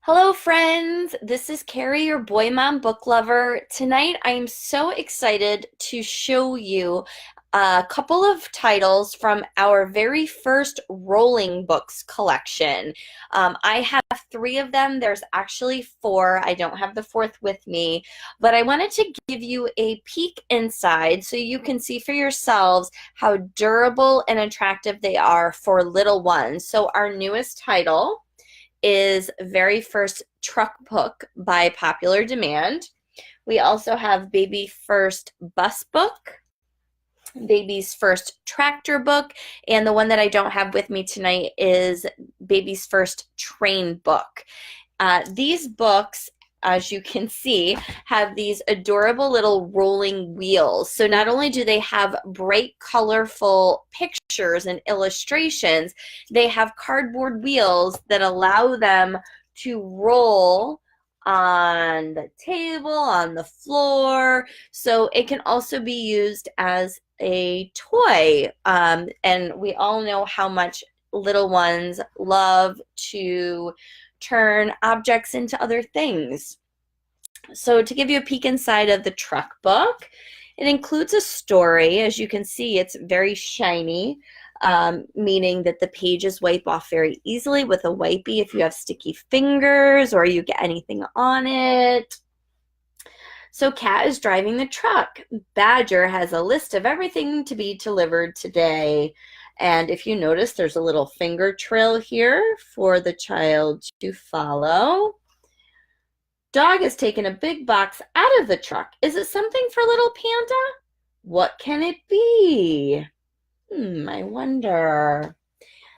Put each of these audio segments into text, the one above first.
Hello, friends. This is Carrie, your boy mom book lover. Tonight, I am so excited to show you a couple of titles from our very first Rolling Books collection. I have three of them. There's actually four. I don't have the fourth with me, but I wanted to give you a peek inside so you can see for yourselves how durable and attractive they are for little ones. So, our newest title is very first truck book by popular demand. We also have Baby First Bus Book, Baby's First Tractor Book, and the one that I don't have with me tonight is Baby's First Train Book. These books, as you can see, have these adorable little rolling wheels. So not only do they have bright, colorful pictures and illustrations, they have cardboard wheels that allow them to roll on the table, on the floor. So it can also be used as a toy. And we all know how much little ones love to turn objects into other things. So to give you a peek inside of the truck book, it includes a story. As you can see, it's very shiny, meaning that the pages wipe off very easily with a wipey if you have sticky fingers or you get anything on it. So Cat is driving the truck. Badger has a list of everything to be delivered today. And if you notice, there's a little finger trail here for the child to follow. Dog has taken a big box out of the truck. Is it something for little Panda? What can it be? I wonder.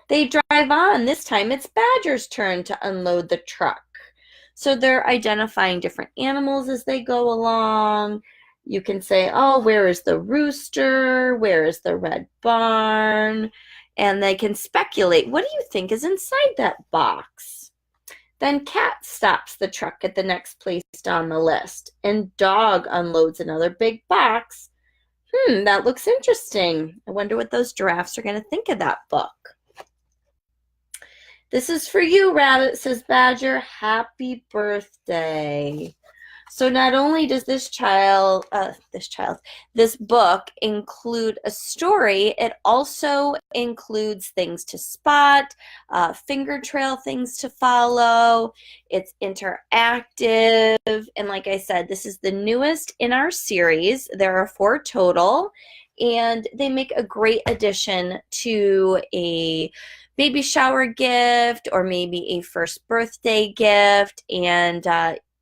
They drive on. This time it's Badger's turn to unload the truck. So they're identifying different animals as they go along. You can say, oh, where is the rooster? Where is the red barn? And they can speculate, what do you think is inside that box? Then Cat stops the truck at the next place on the list, and Dog unloads another big box. That looks interesting. I wonder what those giraffes are going to think of that book. This is for you, Rabbit, says Badger. Happy birthday. So not only does this book include a story, it also includes things to spot, finger trail things to follow. It's interactive. And like I said, this is the newest in our series. There are four total, and they make a great addition to a baby shower gift or maybe a first birthday gift, and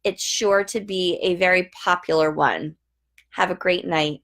it's sure to be a very popular one. Have a great night.